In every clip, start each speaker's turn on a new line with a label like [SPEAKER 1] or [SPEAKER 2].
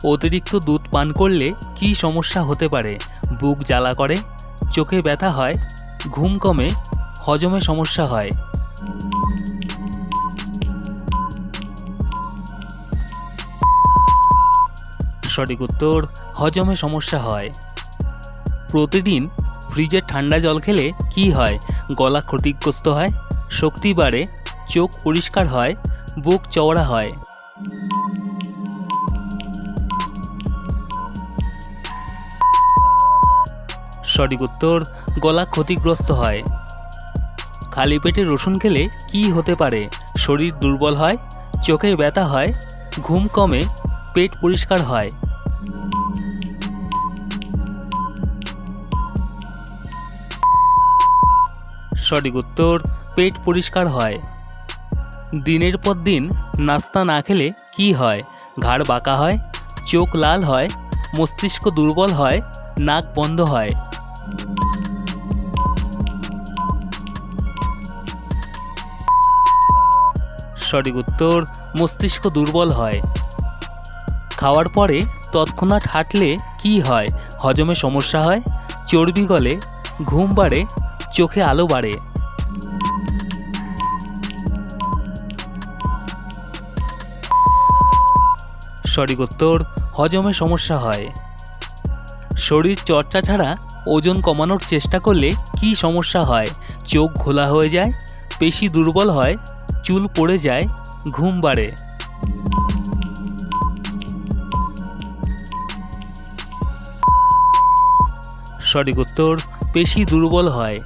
[SPEAKER 1] অতিরিক্ত দুধ পান করলে কী সমস্যা হতে পারে? বুক জ্বালা করে, চোখে ব্যথা হয়, ঘুম কমে, হজমে সমস্যা হয়। সঠিক উত্তর, হজমে সমস্যা হয়। প্রতিদিন ফ্রিজের ঠান্ডা জল খেলে কি হয়? গলা ক্ষতিগ্রস্ত হয়, শক্তি বাড়ে, চোখ পরিষ্কার হয়, বুক চওড়া হয়। সঠিক উত্তর, গলা ক্ষতিগ্রস্ত হয়। খালি পেটে রসুন খেলে কি হতে পারে? শরীর দুর্বল হয়, চোখে ব্যথা হয়, ঘুম কমে, পেট পরিষ্কার হয়। সঠিক উত্তর, পেট পরিষ্কার হয়। দিনের পর দিন নাস্তা না খেলে কি হয়? ঘাড় বাঁকা হয়, চোখ লাল হয়, মস্তিষ্ক দুর্বল হয়, নাক বন্ধ হয়। সঠিক উত্তর, মস্তিষ্ক দুর্বল হয়। খাওয়ার পরে তৎক্ষণাৎ হাঁটলে কি হয়? হজমে সমস্যা হয়, চর্বি গলে, ঘুম বাড়ে, চোখে আলো বাড়ে। সঠিক উত্তর, হজমে সমস্যা হয়। শরীর চর্চা ছাড়া ওজন কমানোর চেষ্টা করলে কি সমস্যা হয়? চোখ ঘোলা হয়ে যায়, পেশি দুর্বল হয়, চুল পড়ে যায়, ঘুম বাড়ে। সঠিক উত্তর, পেশি দুর্বল হয়।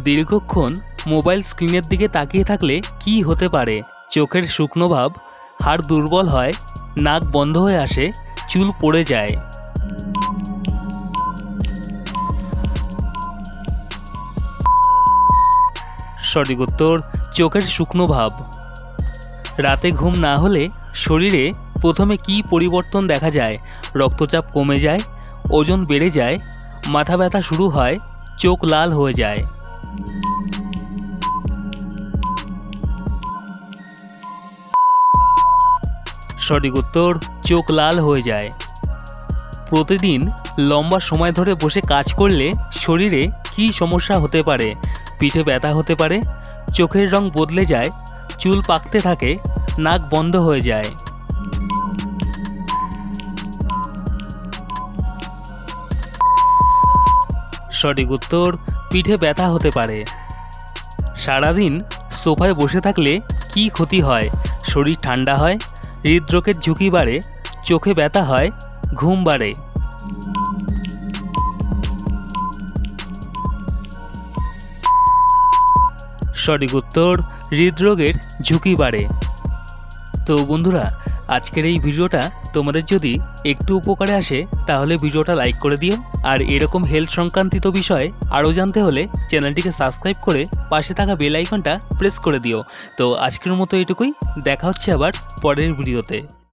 [SPEAKER 1] দীর্ঘক্ষণ মোবাইল স্ক্রিনের দিকে তাকিয়ে থাকলে কি হতে পারে? চোখের শুকনো ভাব, হাড় দুর্বল হয়, নাক বন্ধ হয়ে আসে, চুল পড়ে যায়। সঠিক উত্তর, চোখের শুকনো ভাব। রাতে ঘুম না হলে শরীরে প্রথমে কি পরিবর্তন দেখা যায়? রক্তচাপ কমে যায়, ওজন বেড়ে যায়, মাথা ব্যথা শুরু হয়, চোখ লাল হয়ে যায়। সঠিক উত্তর, চোখ লাল হয়ে যায়। প্রতিদিন লম্বা সময় ধরে বসে কাজ করলে শরীরে কী সমস্যা হতে পারে? পিঠে ব্যথা হতে পারে, চোখের রং বদলে যায়, চুল পাকতে থাকে, নাক বন্ধ হয়ে যায়। সঠিক উত্তর, পিঠে ব্যথা হতে পারে। সারাদিন সোফায় বসে থাকলে কি ক্ষতি হয়? শরীর ঠান্ডা হয়, হৃদরোগের ঝুঁকি বাড়ে, চোখে ব্যথা হয়, ঘুম বাড়ে। সঠিক উত্তর, হৃদরোগের ঝুঁকি বাড়ে। তো বন্ধুরা, আজকের এই ভিডিওটা তোমাদের যদি একটু উপকারে আসে তাহলে ভিডিওটা লাইক করে দিও। আর এরকম হেলথ সংক্রান্তিত বিষয়ে আরও জানতে হলে চ্যানেলটিকে সাবস্ক্রাইব করে পাশে থাকা বেল আইকনটা প্রেস করে দিও। তো আজকের মতো এটুকুই, দেখা হচ্ছে আবার পরের ভিডিওতে।